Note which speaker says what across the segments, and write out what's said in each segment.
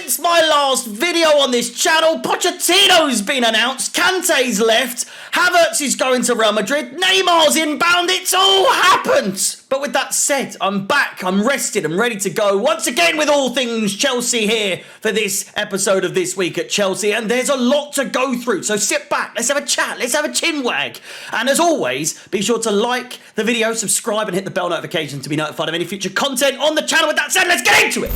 Speaker 1: since my last video on this channel, Pochettino's been announced, Kante's left, Havertz is going to Real Madrid, Neymar's inbound, it's all happened. But with that said, I'm back, I'm rested, I'm ready to go once again with all things Chelsea here for this episode of This Week at Chelsea, and there's a lot to go through, so sit back, let's have a chat, let's have a chin wag, and as always, be sure to like the video, subscribe and hit the bell notification to be notified of any future content on the channel. With that said, let's get into it!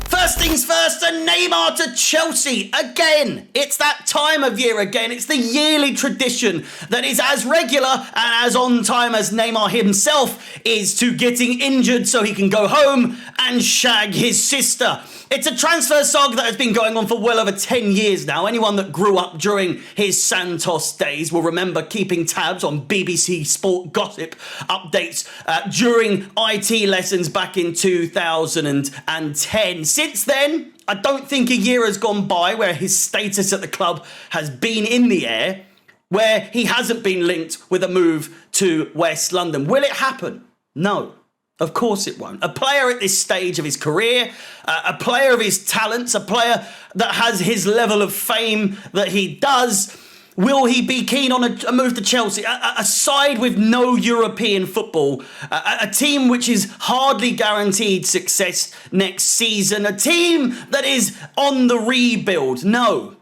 Speaker 1: First things first, and Neymar to Chelsea again. It's that time of year again. It's the yearly tradition that is as regular and as on time as Neymar himself is to getting injured so he can go home and shag his sister. It's a transfer saga that has been going on for well over 10 years now. Anyone that grew up during his Santos days will remember keeping tabs on BBC Sport gossip updates during IT lessons back in 2010. Since then, I don't think a year has gone by where his status at the club has been in the air, where he hasn't been linked with a move to West London. Will it happen? No. Of course it won't. A player at this stage of his career, a player of his talents, a player that has his level of fame that he does, will he be keen on a move to Chelsea? A side with no European football, a team which is hardly guaranteed success next season, a team that is on the rebuild? No.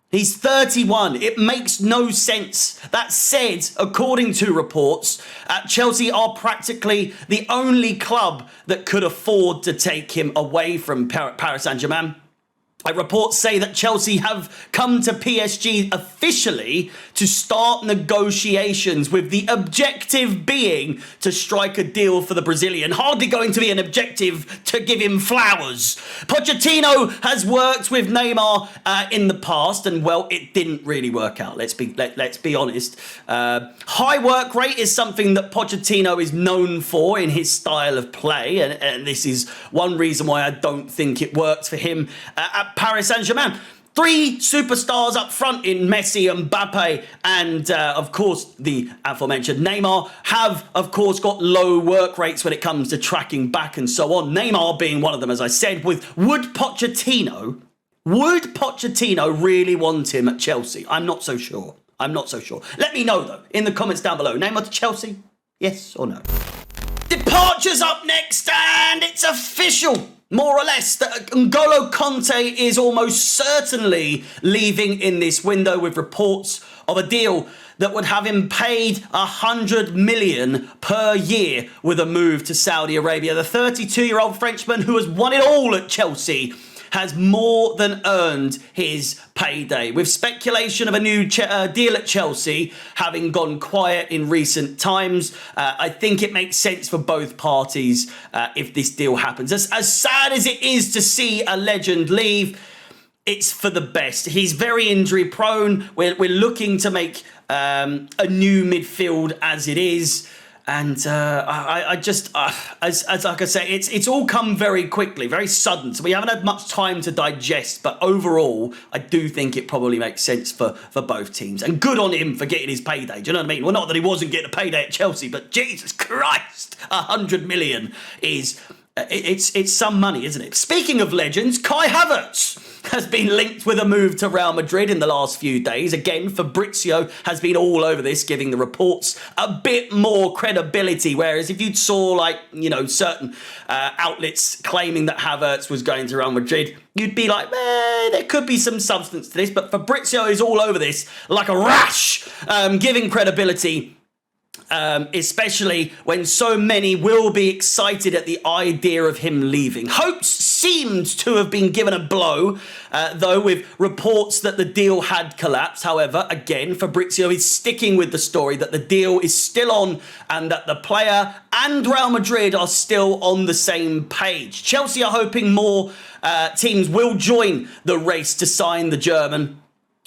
Speaker 1: He's 31. It makes no sense. That said, according to reports, Chelsea are practically the only club that could afford to take him away from Paris Saint-Germain. Reports say that Chelsea have come to PSG officially to start negotiations, with the objective being to strike a deal for the Brazilian. Hardly going to be an objective to give him flowers. Pochettino has worked with Neymar in the past, and well, it didn't really work out. Let's be honest. High work rate is something that Pochettino is known for in his style of play, and this is one reason why I don't think it worked for him at Paris Saint-Germain. Three superstars up front in Messi, Mbappe, and of course the aforementioned Neymar have of course got low work rates when it comes to tracking back and so on. Neymar being one of them, as I said. Would Pochettino really want him at Chelsea? I'm not so sure. Let me know though in the comments down below. Neymar to Chelsea? Yes or no? Departures up next, and it's official. More or less, that N'Golo Kante is almost certainly leaving in this window, with reports of a deal that would have him paid $100 million per year with a move to Saudi Arabia. The 32-year-old Frenchman, who has won it all at Chelsea, has more than earned his payday. With speculation of a new deal at Chelsea having gone quiet in recent times, I think it makes sense for both parties if this deal happens. As sad as it is to see a legend leave, it's for the best. He's very injury prone. We're looking to make a new midfield as it is. And I just, as like I say, it's all come very quickly, very sudden. So we haven't had much time to digest. But overall, I do think it probably makes sense for both teams. And good on him for getting his payday. Do you know what I mean? Well, not that he wasn't getting a payday at Chelsea, but Jesus Christ, $100 million is, it's some money, isn't it? Speaking of legends, Kai Havertz has been linked with a move to Real Madrid in the last few days. Again, Fabrizio has been all over this, giving the reports a bit more credibility. Whereas if you saw, certain outlets claiming that Havertz was going to Real Madrid, you'd be like, there could be some substance to this. But Fabrizio is all over this like a rash, giving credibility. Especially when so many will be excited at the idea of him leaving. Hopes seemed to have been given a blow, though, with reports that the deal had collapsed. However, again, Fabrizio is sticking with the story that the deal is still on and that the player and Real Madrid are still on the same page. Chelsea are hoping more teams will join the race to sign the German,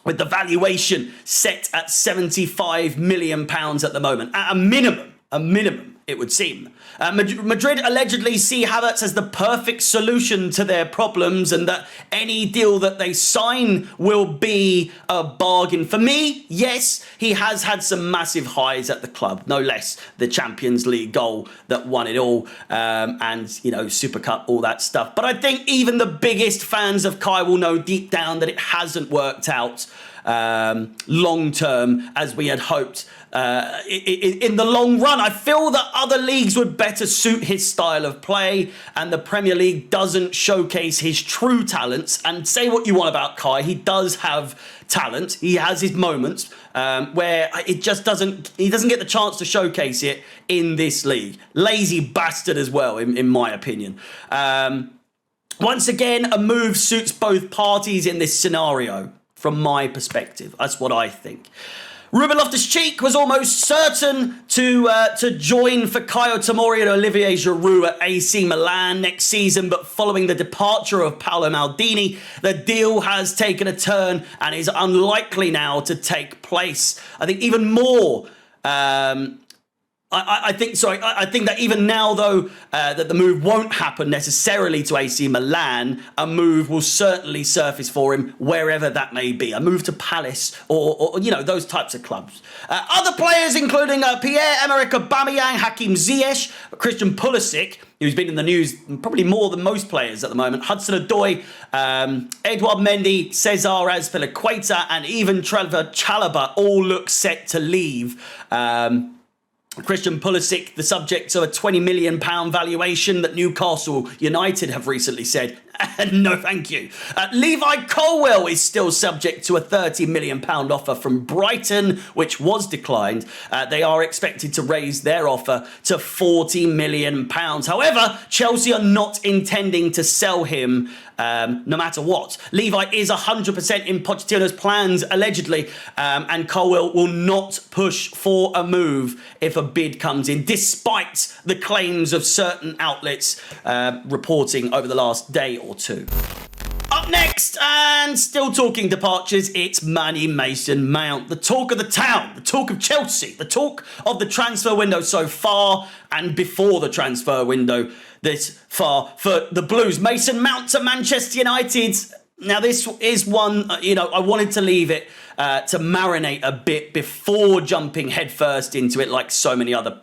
Speaker 1: with the valuation set at £75 million at the moment. At a minimum, it would seem. Madrid allegedly see Havertz as the perfect solution to their problems and that any deal that they sign will be a bargain. For me, yes, he has had some massive highs at the club, no less the Champions League goal that won it all, and, you know, Super Cup, all that stuff. But I think even the biggest fans of Kai will know deep down that it hasn't worked out long term as we had hoped. In the long run, I feel that other leagues would better suit his style of play, and the Premier League doesn't showcase his true talents. And say what you want about Kai, he does have talent. He has his moments where it just doesn't. He doesn't get the chance to showcase it in this league. Lazy bastard as well, in my opinion. Once again, a move suits both parties in this scenario. From my perspective, that's what I think. Ruben Loftus-Cheek was almost certain to join for Kaio Tomori and Olivier Giroud at AC Milan next season, but following the departure of Paolo Maldini, the deal has taken a turn and is unlikely now to take place. I think even more. I think that even now, though, that the move won't happen necessarily to AC Milan, a move will certainly surface for him wherever that may be. A move to Palace or you know, those types of clubs. Other players, including Pierre-Emerick Aubameyang, Hakim Ziyech, Christian Pulisic, who's been in the news probably more than most players at the moment, Hudson-Odoi, Edouard Mendy, Cesar Azpilicueta, and even Trevor Chalobah all look set to leave. Christian Pulisic, the subject of a £20 million valuation that Newcastle United have recently said, no thank you. Levi Colwill is still subject to a £30 million offer from Brighton, which was declined. They are expected to raise their offer to £40 million. However, Chelsea are not intending to sell him no matter what. Levi is 100% in Pochettino's plans, allegedly, and Colwill will not push for a move if a bid comes in, despite the claims of certain outlets reporting over the last day or two. Up next, and still talking departures, it's Manny Mason Mount. The talk of the town, the talk of Chelsea, the talk of the transfer window so far and before the transfer window this far for the Blues. Mason Mount to Manchester United. Now, this is one, I wanted to leave it to marinate a bit before jumping headfirst into it like so many other,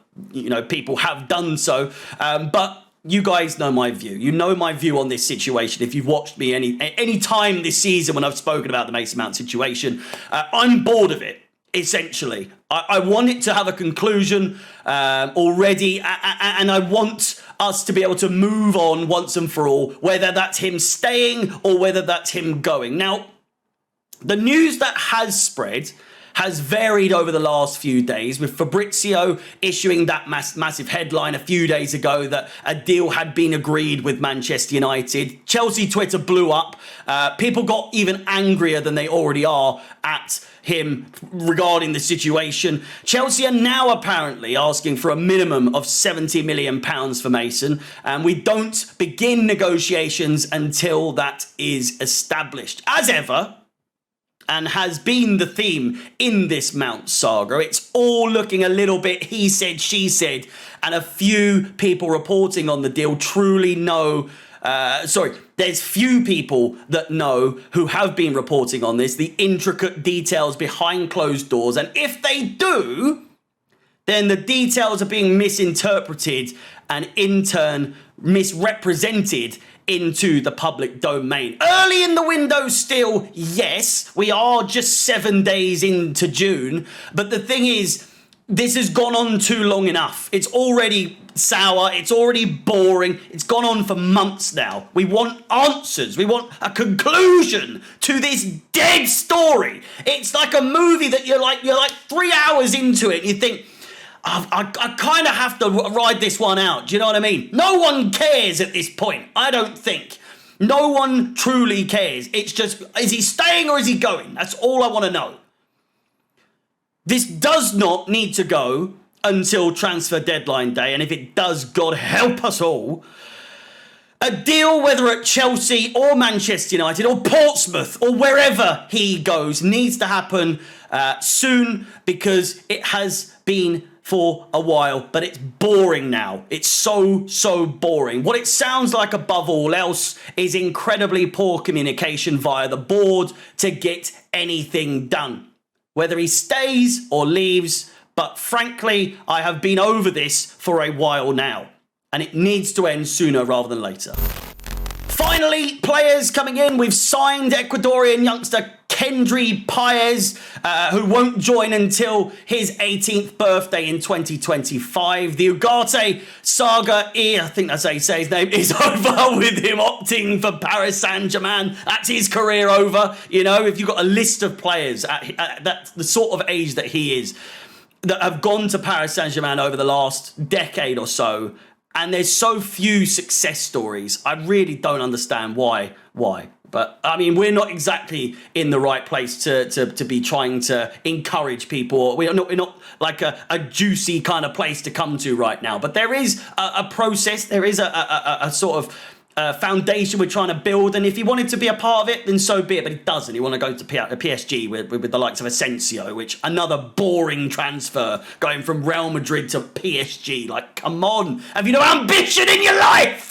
Speaker 1: people have done so. But you guys know my view. You know my view on this situation. If you've watched me any time this season when I've spoken about the Mason Mount situation, I'm bored of it, essentially. I want it to have a conclusion already, and I want us to be able to move on once and for all, whether that's him staying or whether that's him going. Now, the news that has spread has varied over the last few days, with Fabrizio issuing that massive headline a few days ago that a deal had been agreed with Manchester United. Chelsea Twitter blew up. People got even angrier than they already are at him regarding the situation. Chelsea are now apparently asking for a minimum of £70 million for Mason, and we don't begin negotiations until that is established. As ever, and has been the theme in this Mount saga, it's all looking a little bit he said, she said, and a few people reporting on the deal truly know. There's few people that know who have been reporting on this, the intricate details behind closed doors, and if they do, then the details are being misinterpreted and in turn misrepresented into the public domain. Early in the window still, yes, we are just 7 days into June, but the thing is, this has gone on too long enough. It's already sour, it's already boring, it's gone on for months now. We want answers, we want a conclusion to this dead story. It's like a movie that you're like 3 hours into it and you think, I kind of have to ride this one out. Do you know what I mean? No one cares at this point. I don't think. No one truly cares. It's just, is he staying or is he going? That's all I want to know. This does not need to go until transfer deadline day. And if it does, God help us all. A deal, whether at Chelsea or Manchester United or Portsmouth or wherever he goes, needs to happen soon, because it has been for a while, but it's boring now. It's so boring. What it sounds like above all else is incredibly poor communication via the board to get anything done, whether he stays or leaves. But frankly, I have been over this for a while now, and it needs to end sooner rather than later. Finally, players coming in. We've signed Ecuadorian youngster Kendry Paez, who won't join until his 18th birthday in 2025. The Ugarte saga, I think that's how you say his name, is over, with him opting for Paris Saint-Germain. That's his career over. You know, if you've got a list of players at that, the sort of age that he is, that have gone to Paris Saint-Germain over the last decade or so, and there's so few success stories, I really don't understand why. But, I mean, we're not exactly in the right place to be trying to encourage people. We're not like a juicy kind of place to come to right now. But there is a process. There is a sort of foundation we're trying to build. And if he wanted to be a part of it, then so be it. But he doesn't. He want to go to PSG with the likes of Asensio, which another boring transfer, going from Real Madrid to PSG. Like, come on. Have you no ambition in your life?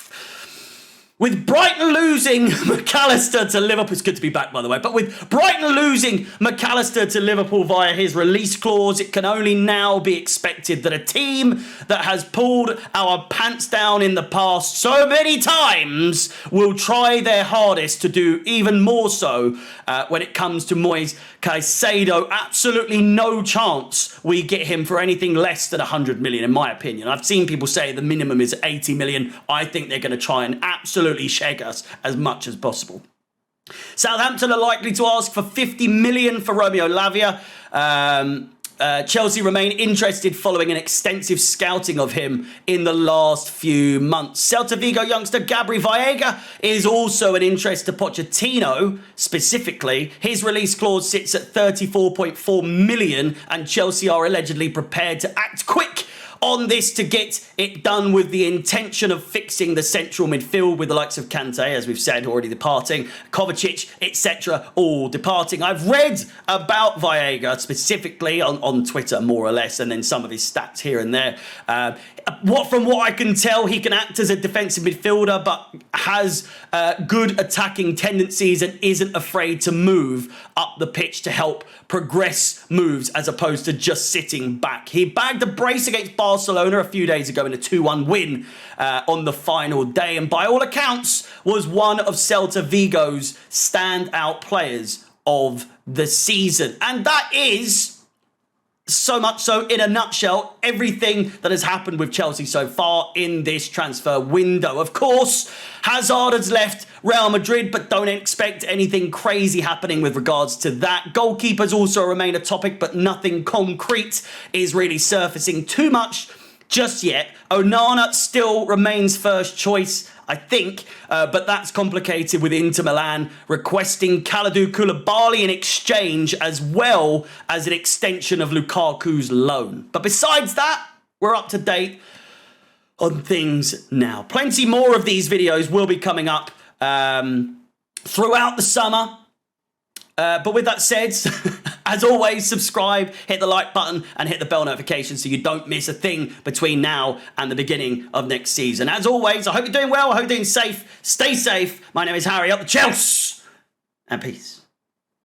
Speaker 1: With Brighton losing McAllister to Liverpool, it's good to be back, by the way, but with Brighton losing McAllister to Liverpool via his release clause, it can only now be expected that a team that has pulled our pants down in the past so many times will try their hardest to do even more so when it comes to Moise Caicedo. Absolutely no chance we get him for anything less than 100 million, in my opinion. I've seen people say the minimum is 80 million. I think they're going to try and absolutely shag us as much as possible. Southampton are likely to ask for 50 million for Romeo Lavia. Chelsea remain interested following an extensive scouting of him in the last few months. Celta Vigo youngster Gabri Veiga is also an interest to Pochettino specifically. His release clause sits at 34.4 million, and Chelsea are allegedly prepared to act quick on this to get it done, with the intention of fixing the central midfield with the likes of Kante, as we've said, already departing, Kovacic, etc., all departing. I've read about Veiga specifically on Twitter, more or less, and then some of his stats here and there. From what I can tell, he can act as a defensive midfielder, but has good attacking tendencies and isn't afraid to move up the pitch to help progress moves as opposed to just sitting back. He bagged a brace against Barcelona a few days ago in a 2-1 win on the final day, and by all accounts was one of Celta Vigo's standout players of the season. And that is, so much so, in a nutshell, everything that has happened with Chelsea so far in this transfer window. Of course, Hazard has left Real Madrid, but don't expect anything crazy happening with regards to that. Goalkeepers also remain a topic, but nothing concrete is really surfacing too much just yet. Onana still remains first choice, I think, but that's complicated with Inter Milan requesting Kalidou Koulibaly in exchange, as well as an extension of Lukaku's loan. But besides that, we're up to date on things now. Plenty more of these videos will be coming up throughout the summer. But with that said, as always, subscribe, hit the like button, and hit the bell notification so you don't miss a thing between now and the beginning of next season. As always, I hope you're doing well. I hope you're doing safe. Stay safe. My name is Harry, up the Chelsea, and peace.